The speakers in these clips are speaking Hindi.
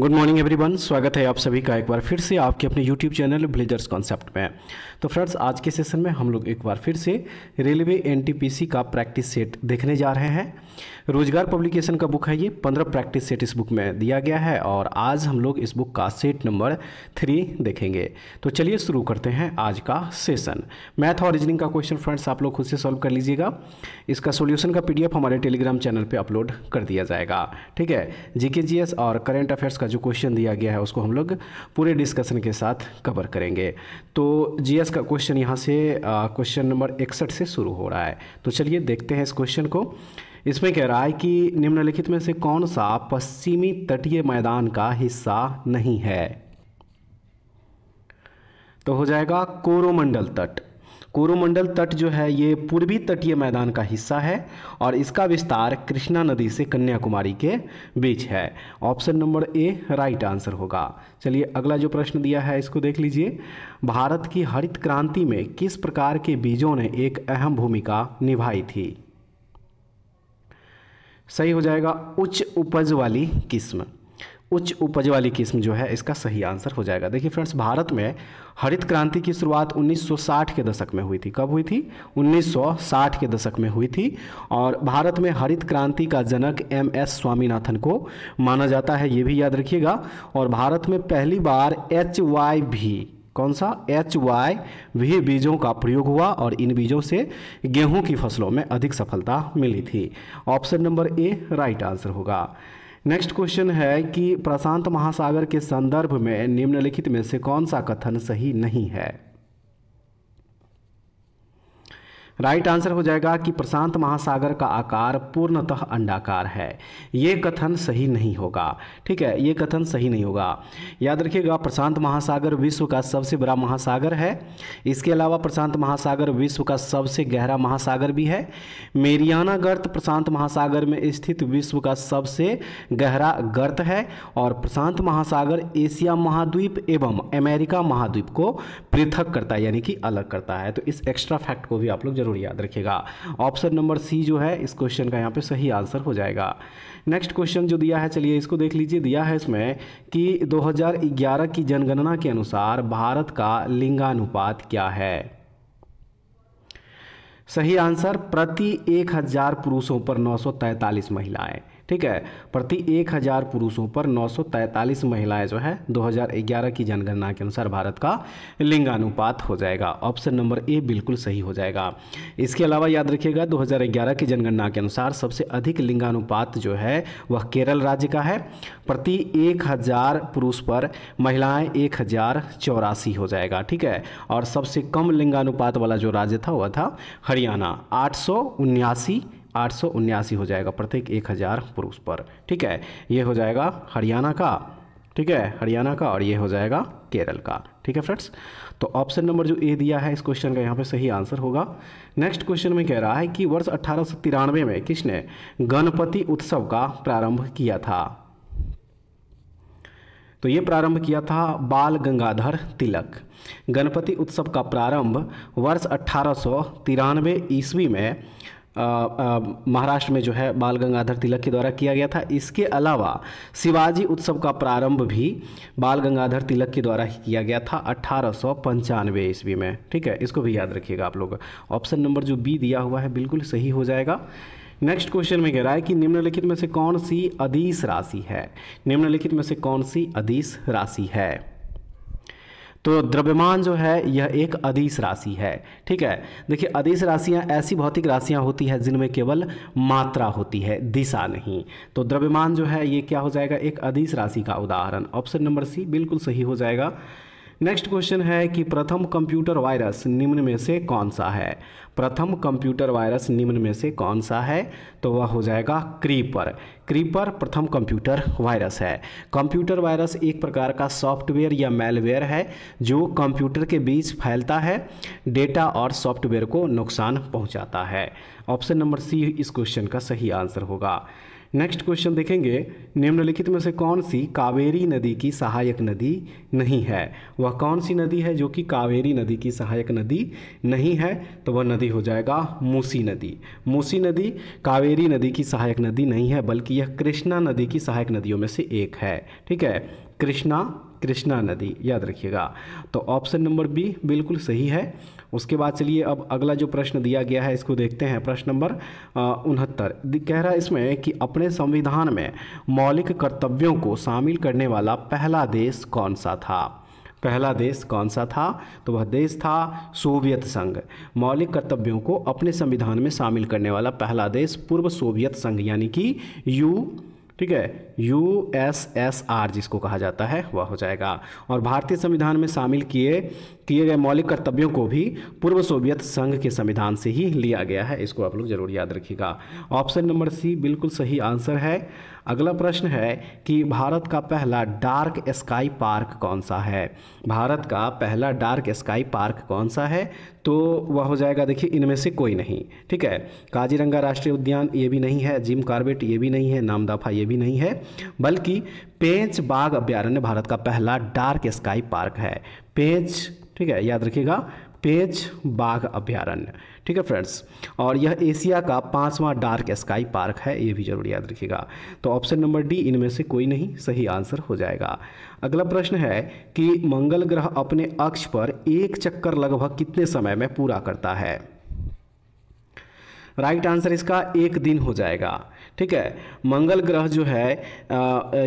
गुड मॉर्निंग एवरीवन, स्वागत है आप सभी का एक बार फिर से आपके अपने यूट्यूब चैनल विलेजर्स कॉन्सेप्ट में। तो फ्रेंड्स, आज के सेशन में हम लोग एक बार फिर से रेलवे एनटीपीसी का प्रैक्टिस सेट देखने जा रहे हैं। रोजगार पब्लिकेशन का बुक है ये, 15 प्रैक्टिस सेट इस बुक में दिया गया है और आज हम लोग इस बुक का सेट नंबर 3 देखेंगे। तो चलिए शुरू करते हैं आज का सेशन। मैथ और रीजनिंग का क्वेश्चन फ्रेंड्स आप लोग खुद से सॉल्व कर लीजिएगा। इसका सोल्यूशन का पीडीएफ हमारे टेलीग्राम चैनल पे अपलोड कर दिया जाएगा, ठीक है। जीके जीएस और करंट अफेयर्स का जो क्वेश्चन दिया गया है उसको हम लोग पूरे डिस्कशन के साथ कवर करेंगे। तो जीएस का क्वेश्चन यहाँ से क्वेश्चन नंबर 61 से शुरू हो रहा है। तो चलिए देखते हैं इस क्वेश्चन को। इसमें कह रहा है कि निम्नलिखित में से कौन सा पश्चिमी तटीय मैदान का हिस्सा नहीं है। तो हो जाएगा कोरोमंडल तट। कोरोमंडल तट जो है ये पूर्वी तटीय मैदान का हिस्सा है और इसका विस्तार कृष्णा नदी से कन्याकुमारी के बीच है। Option number A right answer होगा। चलिए अगला जो प्रश्न दिया है इसको देख लीजिए। भारत की हरित क्रांति में किस प्रकार के बीजों ने एक अहम भूमिका निभाई थी। सही हो जाएगा उच्च उपज वाली किस्म। उच्च उपज वाली किस्म जो है इसका सही आंसर हो जाएगा। देखिए फ्रेंड्स, भारत में हरित क्रांति की शुरुआत 1960 के दशक में हुई थी। कब हुई थी? 1960 के दशक में हुई थी और भारत में हरित क्रांति का जनक एम.एस. स्वामीनाथन को माना जाता है, ये भी याद रखिएगा। और भारत में पहली बार HYV, कौन सा? HYV बीजों का प्रयोग हुआ और इन बीजों से गेहूं की फसलों में अधिक सफलता मिली थी। Option number A right answer होगा। नेक्स्ट क्वेश्चन है कि प्रशांत महासागर के संदर्भ में निम्नलिखित में से कौन सा कथन सही नहीं है। राइट आंसर हो जाएगा कि प्रशांत महासागर का आकार पूर्णतः अंडाकार है। ये कथन सही नहीं होगा, ठीक है, ये कथन सही नहीं होगा। याद रखिएगा, प्रशांत महासागर विश्व का सबसे बड़ा महासागर है। इसके अलावा प्रशांत महासागर विश्व का सबसे गहरा महासागर भी है। मेरियाना गर्त प्रशांत महासागर में स्थित विश्व का सबसे गहरा गर्त है और प्रशांत महासागर एशिया महाद्वीप एवं अमेरिका महाद्वीप को पृथक करता है, यानी कि अलग करता है। तो इस एक्स्ट्रा फैक्ट को भी आप लोग जरूर याद रखिएगा। ऑप्शन नंबर सी जो है इस क्वेश्चन का यहाँ पे सही आंसर हो जाएगा। नेक्स्ट क्वेश्चन जो दिया है, चलिए इसको देख लीजिए। दिया है इसमें कि 2011 की जनगणना के अनुसार भारत का लिंगानुपात क्या है। सही आंसर प्रति 1000 पुरुषों पर 943 महिलाएं, ठीक है। प्रति 1000 पुरुषों पर 943 महिलाएं जो है 2011 की जनगणना के अनुसार भारत का लिंगानुपात हो जाएगा। ऑप्शन नंबर ए बिल्कुल सही हो जाएगा। इसके अलावा याद रखिएगा 2011 की जनगणना के अनुसार सबसे अधिक लिंगानुपात जो है वह केरल राज्य का है। प्रति 1000 पुरुष पर महिलाएं 1084 हो जाएगा, ठीक है। और सबसे कम लिंगानुपात वाला जो राज्य था वह था हरियाणा, 879 हो जाएगा प्रत्येक 1000 पुरुष पर, ठीक है। ये हो जाएगा हरियाणा का, ठीक है, हरियाणा का, और ये हो जाएगा केरल का, ठीक है फ्रेंड्स। तो ऑप्शन नंबर जो ए दिया है इस क्वेश्चन का यहाँ पे सही आंसर होगा। नेक्स्ट क्वेश्चन में कह रहा है कि वर्ष 1893 में किसने गणपति उत्सव का प्रारंभ किया था। तो ये प्रारंभ किया था बाल गंगाधर तिलक। गणपति उत्सव का प्रारंभ वर्ष 1893 ईस्वी में महाराष्ट्र में जो है बाल गंगाधर तिलक के द्वारा किया गया था। इसके अलावा शिवाजी उत्सव का प्रारंभ भी बाल गंगाधर तिलक के द्वारा ही किया गया था 1895 ईस्वी में, ठीक है। इसको भी याद रखिएगा आप लोग। ऑप्शन नंबर जो बी दिया हुआ है बिल्कुल सही हो जाएगा। नेक्स्ट क्वेश्चन में कह रहा है कि निम्नलिखित में से कौन सी अदिश राशि है। निम्नलिखित में से कौन सी अदिश राशि है। तो द्रव्यमान जो है यह एक अदिश राशि है, ठीक है। देखिए, अदिश राशियां ऐसी भौतिक राशियां होती है जिनमें केवल मात्रा होती है, दिशा नहीं। तो द्रव्यमान जो है ये क्या हो जाएगा? एक अदिश राशि का उदाहरण। ऑप्शन नंबर सी बिल्कुल सही हो जाएगा। नेक्स्ट क्वेश्चन है कि प्रथम कंप्यूटर वायरस निम्न में से कौन सा है। प्रथम कंप्यूटर वायरस निम्न में से कौन सा है? तो वह हो जाएगा क्रीपर। क्रीपर प्रथम कंप्यूटर वायरस है। कंप्यूटर वायरस एक प्रकार का सॉफ्टवेयर या मैलवेयर है जो कंप्यूटर के बीच फैलता है, डेटा और सॉफ्टवेयर को नुकसान पहुंचाता है। ऑप्शन नंबर सी इस क्वेश्चन का सही आंसर होगा। नेक्स्ट क्वेश्चन देखेंगे, निम्नलिखित में से कौन सी कावेरी नदी की सहायक नदी नहीं है? वह कौन सी नदी है जो कि कावेरी नदी की सहायक नदी नहीं है? तो वह नदी हो जाएगा मूसी नदी। मूसी नदी कावेरी नदी की सहायक नदी नहीं है, बल्कि यह कृष्णा नदी की सहायक नदियों में से एक है। ठीक है, कृष्णा नदी, याद रखिएगा। तो ऑप्शन नंबर बी बिल्कुल सही है। उसके बाद चलिए अब अगला जो प्रश्न दिया गया है इसको देखते हैं। प्रश्न नंबर 69 कह रहा है इसमें कि अपने संविधान में मौलिक कर्तव्यों को शामिल करने वाला पहला देश कौन सा था? पहला देश कौन सा था? तो वह देश था सोवियत संघ। मौलिक कर्तव्यों को अपने संविधान में शामिल करने वाला पहला देश पूर्व सोवियत संघ यानी कि ठीक है, USSR जिसको कहा जाता है वह हो जाएगा। और भारतीय संविधान में शामिल किए गए मौलिक कर्तव्यों को भी पूर्व सोवियत संघ के संविधान से ही लिया गया है। इसको आप लोग जरूर याद रखिएगा। ऑप्शन नंबर सी बिल्कुल सही आंसर है। अगला प्रश्न है कि भारत का पहला डार्क स्काई पार्क कौन सा है? भारत का पहला डार्क स्काई पार्क कौन सा है? तो वह हो जाएगा, देखिए इनमें से कोई नहीं। ठीक है, काजीरंगा राष्ट्रीय उद्यान ये भी नहीं है, जिम कॉर्बेट ये भी नहीं है, नामदफा ये भी नहीं है, बल्कि पेंच बाघ अभ्यारण्य भारत का पहला डार्क स्काई पार्क है। पेंच, ठीक है, याद रखिएगा, पेंच बाघ अभ्यारण्य। ठीक है फ्रेंड्स, और यह एशिया का 5वां डार्क स्काई पार्क है, ये भी जरूर याद रखिएगा। तो ऑप्शन नंबर डी इनमें से कोई नहीं सही आंसर हो जाएगा। अगला प्रश्न है कि मंगल ग्रह अपने अक्ष पर एक चक्कर लगभग कितने समय में पूरा करता है? राइट आंसर इसका 1 दिन हो जाएगा। ठीक है, मंगल ग्रह जो है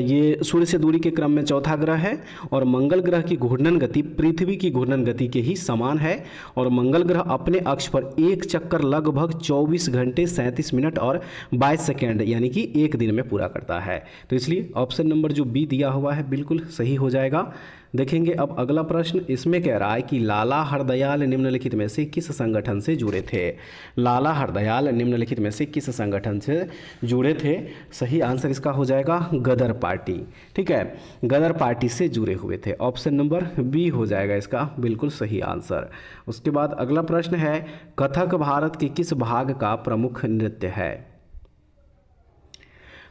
ये सूर्य से दूरी के क्रम में चौथा ग्रह है और मंगल ग्रह की घूर्णन गति पृथ्वी की घूर्णन गति के ही समान है और मंगल ग्रह अपने अक्ष पर एक चक्कर लगभग 24 घंटे 37 मिनट और 22 सेकेंड यानी कि 1 दिन में पूरा करता है। तो इसलिए ऑप्शन नंबर जो बी दिया हुआ है बिल्कुल सही हो जाएगा। देखेंगे अब अगला प्रश्न, इसमें कह रहा है कि लाला हरदयाल निम्नलिखित में से किस संगठन से जुड़े थे? लाला हरदयाल निम्नलिखित में से किस संगठन से जुड़े थे? सही आंसर इसका हो जाएगा गदर पार्टी। ठीक है, गदर पार्टी से जुड़े हुए थे। ऑप्शन नंबर बी हो जाएगा इसका बिल्कुल सही आंसर। उसके बाद अगला प्रश्न है, कथक भारत के किस भाग का प्रमुख नृत्य है?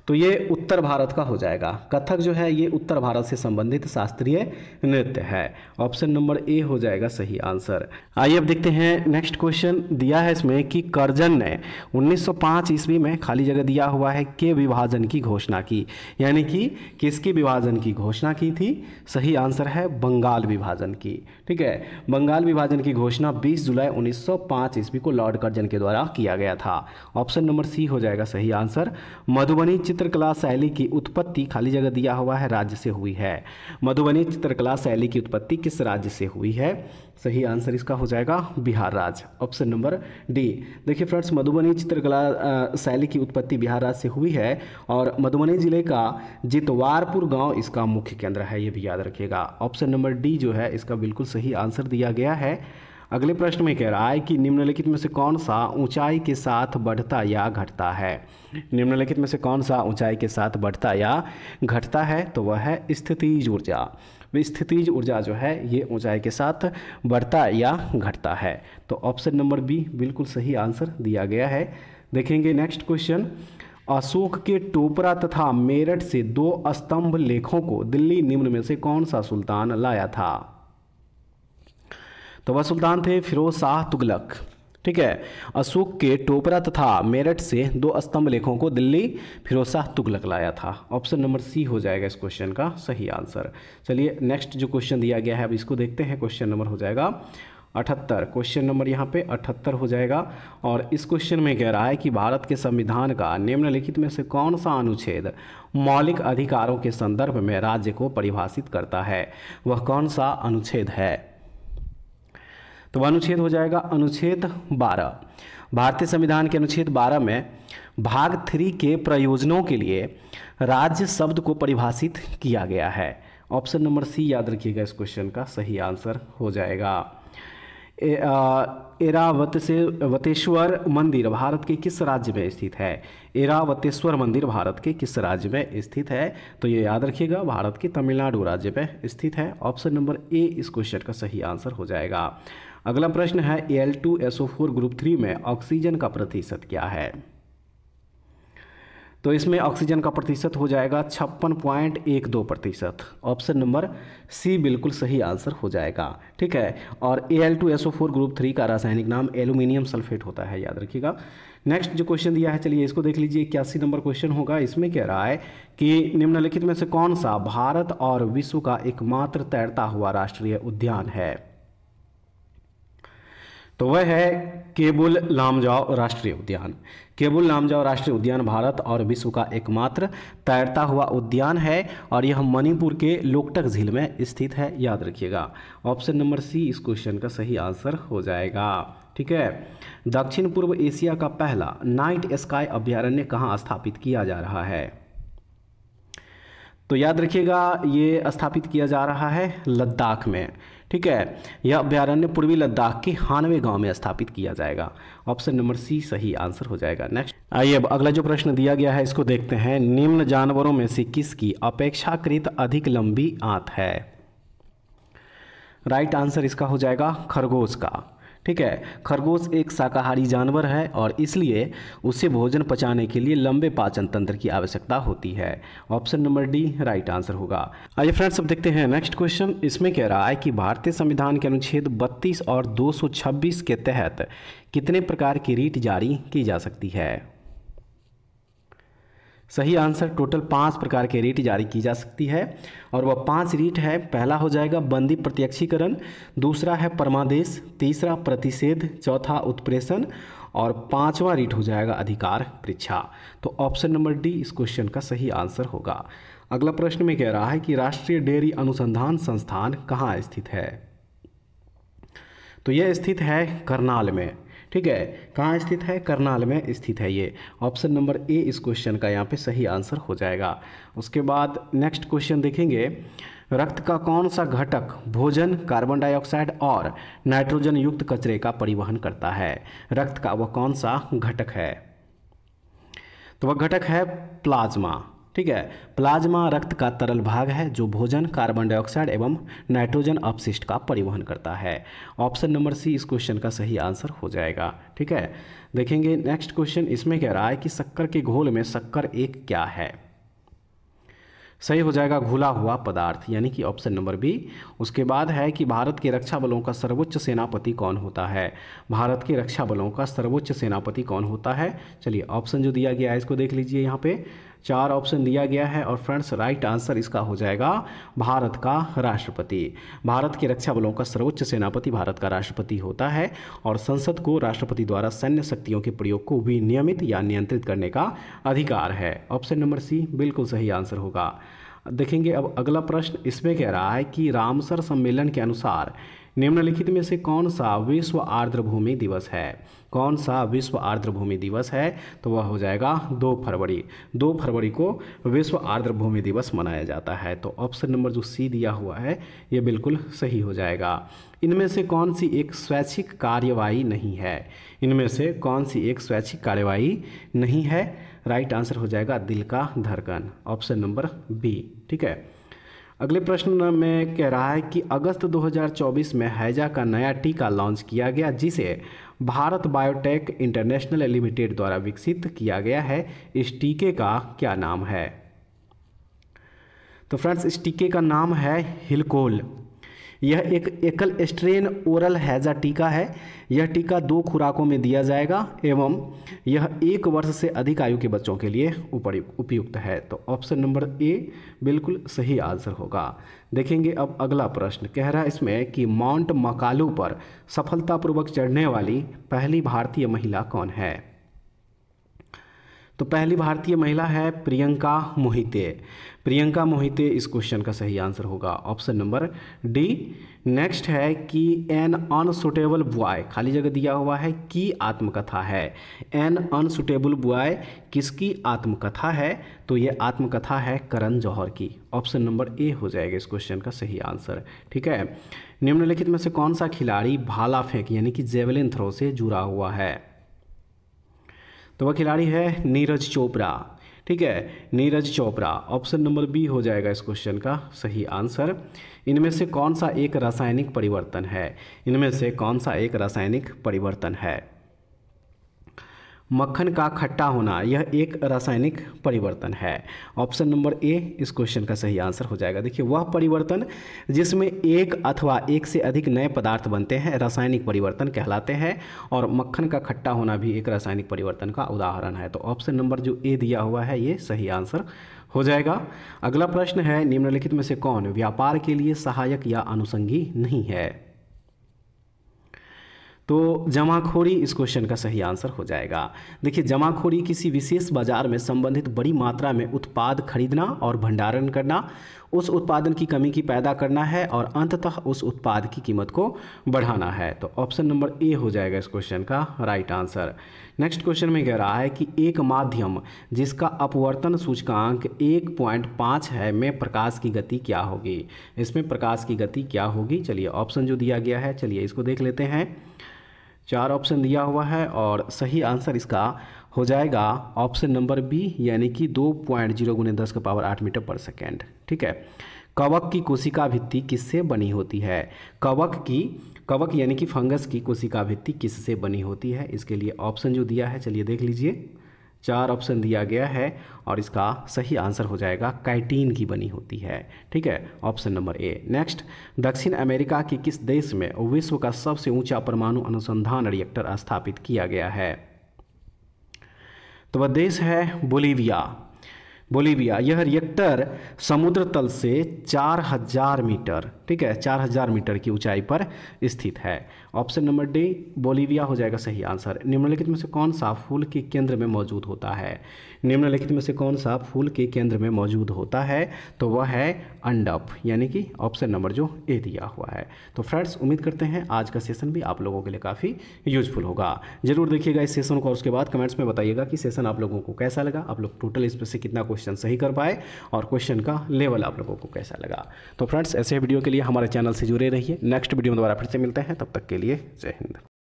तो ये उत्तर भारत का हो जाएगा। कथक जो है ये उत्तर भारत से संबंधित शास्त्रीय नृत्य है। ऑप्शन नंबर ए हो जाएगा सही आंसर। आइए अब देखते हैं नेक्स्ट क्वेश्चन दिया है इसमें कि कर्जन ने 1905 ईस्वी में, खाली जगह दिया हुआ है, के विभाजन की घोषणा की, यानी कि किसके विभाजन की घोषणा की थी? सही आंसर है बंगाल विभाजन की। ठीक है, बंगाल विभाजन की घोषणा 20 जुलाई 1905 ईस्वी को लॉर्ड कर्जन के द्वारा किया गया था। ऑप्शन नंबर सी हो जाएगा सही आंसर। मधुबनी चित्रकला शैली की उत्पत्ति, खाली जगह दिया हुआ है, राज्य से हुई है। मधुबनी चित्रकला शैली की उत्पत्ति किस राज्य से हुई है? सही आंसर इसका हो जाएगा बिहार राज्य। Option number D. देखिए फ्रेंड्स, मधुबनी चित्रकला शैली की उत्पत्ति बिहार राज्य से हुई है और मधुबनी जिले का जितवारपुर गांव इसका मुख्य केंद्र है, ये भी याद रखिएगा। ऑप्शन नंबर डी जो है इसका बिल्कुल सही आंसर दिया गया है। अगले प्रश्न में कह रहा है कि निम्नलिखित में से कौन सा ऊंचाई के साथ बढ़ता या घटता है? निम्नलिखित में से कौन सा ऊंचाई के साथ बढ़ता या घटता है? तो वह है स्थितिज ऊर्जा। स्थितिज ऊर्जा जो है ये ऊंचाई के साथ बढ़ता या घटता है। तो ऑप्शन नंबर बी बिल्कुल सही आंसर दिया गया है। देखेंगे नेक्स्ट क्वेश्चन, अशोक के टोपरा तथा मेरठ से 2 स्तंभ लेखों को दिल्ली निम्न में से कौन सा सुल्तान लाया था? तो वह सुल्तान थे फिरोज शाह तुगलक। ठीक है, अशोक के टोपरा तथा मेरठ से 2 स्तंभ लेखों को दिल्ली फिरोज शाह तुगलक लाया था। ऑप्शन नंबर सी हो जाएगा इस क्वेश्चन का सही आंसर। चलिए नेक्स्ट जो क्वेश्चन दिया गया है अब इसको देखते हैं। क्वेश्चन नंबर हो जाएगा 78। क्वेश्चन नंबर यहाँ पे 78 हो जाएगा और इस क्वेश्चन में कह रहा है कि भारत के संविधान का निम्नलिखित में से कौन सा अनुच्छेद मौलिक अधिकारों के संदर्भ में राज्य को परिभाषित करता है? वह कौन सा अनुच्छेद है? तो वह अनुच्छेद हो जाएगा अनुच्छेद 12। भारतीय संविधान के अनुच्छेद 12 में भाग 3 के प्रयोजनों के लिए राज्य शब्द को परिभाषित किया गया है। ऑप्शन नंबर सी याद रखिएगा इस क्वेश्चन का सही आंसर हो जाएगा। एरावतेश्वर मंदिर भारत के किस राज्य में स्थित है? एरावतेश्वर मंदिर भारत के किस राज्य में स्थित है? तो ये याद रखिएगा भारत के तमिलनाडु राज्य में स्थित है। ऑप्शन नंबर ए इस क्वेश्चन का सही आंसर हो जाएगा। अगला प्रश्न है Al2SO4 ग्रुप 3 में ऑक्सीजन का प्रतिशत क्या है? तो इसमें ऑक्सीजन का प्रतिशत हो जाएगा 56.12%। ऑप्शन नंबर सी बिल्कुल सही आंसर हो जाएगा। ठीक है, और Al2SO4 ग्रुप 3 का रासायनिक नाम एल्यूमिनियम सल्फेट होता है, याद रखिएगा। नेक्स्ट जो क्वेश्चन दिया है, चलिए इसको देख लीजिए। 81 नंबर क्वेश्चन होगा। इसमें कह रहा है कि निम्नलिखित में से कौन सा भारत और विश्व का एकमात्र तैरता हुआ राष्ट्रीय उद्यान है? तो वह है केबुल लामजाओ राष्ट्रीय उद्यान। केबुल लामजाओ राष्ट्रीय उद्यान भारत और विश्व का एकमात्र तैरता हुआ उद्यान है और यह मणिपुर के लोकटक झील में स्थित है, याद रखिएगा। ऑप्शन नंबर सी इस क्वेश्चन का सही आंसर हो जाएगा। ठीक है, दक्षिण पूर्व एशिया का पहला नाइट स्काई अभ्यारण्य कहाँ स्थापित किया जा रहा है? तो याद रखिएगा, ये स्थापित किया जा रहा है लद्दाख में। ठीक है, यह अभ्यारण्य पूर्वी लद्दाख के हानवे गांव में स्थापित किया जाएगा। ऑप्शन नंबर सी सही आंसर हो जाएगा। नेक्स्ट आइए, अब अगला जो प्रश्न दिया गया है इसको देखते हैं। निम्न जानवरों में से किसकी अपेक्षाकृत अधिक लंबी आंत है? राइट आंसर इसका हो जाएगा खरगोश का। ठीक है, खरगोश एक शाकाहारी जानवर है और इसलिए उसे भोजन पचाने के लिए लंबे पाचन तंत्र की आवश्यकता होती है। Option number D right answer होगा। आइए फ्रेंड्स, अब देखते हैं नेक्स्ट क्वेश्चन। इसमें कह रहा है कि भारतीय संविधान के अनुच्छेद 32 और 226 के तहत कितने प्रकार की रीट जारी की जा सकती है? सही आंसर टोटल 5 प्रकार के रीट जारी की जा सकती है और वह 5 रीट है। पहला हो जाएगा बंदी प्रत्यक्षीकरण, दूसरा है परमादेश, तीसरा प्रतिषेध, चौथा उत्प्रेषण और 5वां रीट हो जाएगा अधिकार परीक्षा। तो ऑप्शन नंबर डी इस क्वेश्चन का सही आंसर होगा। अगला प्रश्न में कह रहा है कि राष्ट्रीय डेयरी अनुसंधान संस्थान कहाँ स्थित है? तो यह स्थित है करनाल में। ठीक है, कहाँ स्थित है? करनाल में स्थित है ये। ऑप्शन नंबर ए इस क्वेश्चन का यहाँ पे सही आंसर हो जाएगा। उसके बाद नेक्स्ट क्वेश्चन देखेंगे। रक्त का कौन सा घटक भोजन, कार्बन डाइऑक्साइड और नाइट्रोजन युक्त कचरे का परिवहन करता है? रक्त का वह कौन सा घटक है? तो वह घटक है प्लाज्मा। ठीक है, प्लाज्मा रक्त का तरल भाग है जो भोजन, कार्बन डाइऑक्साइड एवं नाइट्रोजन अपशिष्ट का परिवहन करता है। ऑप्शन नंबर सी इस क्वेश्चन का सही आंसर हो जाएगा। ठीक है, देखेंगे नेक्स्ट क्वेश्चन। इसमें कह रहा है कि शक्कर के घोल में शक्कर एक क्या है? सही हो जाएगा घुला हुआ पदार्थ, यानी कि ऑप्शन नंबर बी। उसके बाद है कि भारत के रक्षा बलों का सर्वोच्च सेनापति कौन होता है? भारत के रक्षा बलों का सर्वोच्च सेनापति कौन होता है? चलिए ऑप्शन जो दिया गया है इसको देख लीजिए। यहाँ पे 4 ऑप्शन दिया गया है और फ्रेंड्स राइट आंसर इसका हो जाएगा भारत का राष्ट्रपति। भारत के रक्षा बलों का सर्वोच्च सेनापति भारत का राष्ट्रपति होता है और संसद को राष्ट्रपति द्वारा सैन्य शक्तियों के प्रयोग को विनियमित या नियंत्रित करने का अधिकार है। ऑप्शन नंबर सी बिल्कुल सही आंसर होगा। देखेंगे अब अगला प्रश्न। इसमें कह रहा है कि रामसर सम्मेलन के अनुसार निम्नलिखित में से कौन सा विश्व आर्द्रभूमि दिवस है? कौन सा विश्व आर्द्रभूमि दिवस है? तो वह हो जाएगा 2 फरवरी। 2 फरवरी को विश्व आर्द्रभूमि दिवस मनाया जाता है। तो ऑप्शन नंबर जो सी दिया हुआ है ये बिल्कुल सही हो जाएगा। इनमें से कौन सी एक स्वैच्छिक कार्यवाही नहीं है? इनमें से कौन सी एक स्वैच्छिक कार्यवाही नहीं है? राइट आंसर हो जाएगा दिल का धड़कन। Option number B. ठीक है, अगले प्रश्न में कह रहा है कि अगस्त 2024 में हैजा का नया टीका लॉन्च किया गया जिसे भारत बायोटेक इंटरनेशनल लिमिटेड द्वारा विकसित किया गया है। इस टीके का क्या नाम है? तो फ्रेंड्स इस टीके का नाम है हिलकोल। यह एक एकल स्ट्रेन ओरल हैजा टीका है। यह टीका 2 खुराकों में दिया जाएगा एवं यह 1 वर्ष से अधिक आयु के बच्चों के लिए उपयुक्त है। तो ऑप्शन नंबर ए बिल्कुल सही आंसर होगा। देखेंगे अब अगला प्रश्न। कह रहा है इसमें कि माउंट मकालू पर सफलतापूर्वक चढ़ने वाली पहली भारतीय महिला कौन है? तो पहली भारतीय महिला है प्रियंका मोहिते। प्रियंका मोहिते इस क्वेश्चन का सही आंसर होगा। Option number D. नेक्स्ट है कि एन अनसुटेबल बॉय, खाली जगह दिया हुआ है, की आत्मकथा है। एन अनसुटेबल बॉय किसकी आत्मकथा है? तो ये आत्मकथा है करण जौहर की। ऑप्शन नंबर ए हो जाएगा इस क्वेश्चन का सही आंसर। ठीक है, निम्नलिखित में से कौन सा खिलाड़ी भाला फेंक यानी कि जेवलिन थ्रो से जुड़ा हुआ है? तो वह खिलाड़ी है नीरज चोपड़ा। ठीक है, Neeraj Chopra. Option number B हो जाएगा इस क्वेश्चन का सही आंसर। इनमें से कौन सा एक रासायनिक परिवर्तन है? इनमें से कौन सा एक रासायनिक परिवर्तन है? मक्खन का खट्टा होना यह एक रासायनिक परिवर्तन है। ऑप्शन नंबर ए इस क्वेश्चन का सही आंसर हो जाएगा। देखिए, वह परिवर्तन जिसमें एक अथवा एक से अधिक नए पदार्थ बनते हैं रासायनिक परिवर्तन कहलाते हैं, और मक्खन का खट्टा होना भी एक रासायनिक परिवर्तन का उदाहरण है। तो ऑप्शन नंबर जो ए दिया हुआ है ये सही आंसर हो जाएगा। अगला प्रश्न है, निम्नलिखित में से कौन व्यापार के लिए सहायक या अनुषंगी नहीं है? तो जमाखोरी इस क्वेश्चन का सही आंसर हो जाएगा। देखिए, जमाखोरी किसी विशेष बाजार में संबंधित बड़ी मात्रा में उत्पाद खरीदना और भंडारण करना, उस उत्पादन की कमी की पैदा करना है और अंततः उस उत्पाद की कीमत को बढ़ाना है। तो ऑप्शन नंबर ए हो जाएगा इस क्वेश्चन का राइट आंसर। नेक्स्ट क्वेश्चन में कह रहा है कि एक माध्यम जिसका अपवर्तन सूचकांक 1.5 है में प्रकाश की गति क्या होगी? इसमें प्रकाश की गति क्या होगी? चलिए ऑप्शन जो दिया गया है, चलिए इसको देख लेते हैं। 4 ऑप्शन दिया हुआ है और सही आंसर इसका हो जाएगा ऑप्शन नंबर बी, यानी कि 2.0 × 10⁸ मीटर पर सेकेंड। ठीक है। कवक की कोशिका भित्ति किससे बनी होती है? कवक यानी कि फंगस की कोशिका भित्ति किससे बनी होती है? इसके लिए ऑप्शन जो दिया है, चलिए देख लीजिए। 4 ऑप्शन दिया गया है और इसका सही आंसर हो जाएगा काइटिन की बनी होती है। ठीक है, ऑप्शन नंबर ए। नेक्स्ट, दक्षिण अमेरिका के किस देश में विश्व का सबसे ऊंचा परमाणु अनुसंधान रिएक्टर स्थापित किया गया है? तो वह देश है बोलीविया। यह रिएक्टर समुद्र तल से 4000 मीटर, ठीक है, 4000 मीटर की ऊंचाई पर स्थित है। ऑप्शन नंबर डी बोलीविया हो जाएगा सही आंसर। निम्नलिखित में से कौन सा फूल के केंद्र में मौजूद होता है? निम्नलिखित में से कौन सा फूल के केंद्र में मौजूद होता है? तो वह है अंडप, यानी कि ऑप्शन नंबर जो ए दिया हुआ है। तो फ्रेंड्स, उम्मीद करते हैं आज का सेशन भी आप लोगों के लिए काफ़ी यूजफुल होगा। जरूर देखिएगा इस सेशन को और उसके बाद कमेंट्स में बताइएगा कि सेशन आप लोगों को कैसा लगा, आप लोग टोटल इसमें से कितना क्वेश्चन सही कर पाए और क्वेश्चन का लेवल आप लोगों को कैसा लगा। तो फ्रेंड्स, ऐसे वीडियो के लिए हमारे चैनल से जुड़े रहिए। नेक्स्ट वीडियो में दोबारा फिर से मिलते हैं, तब तक के लिए जय हिंद।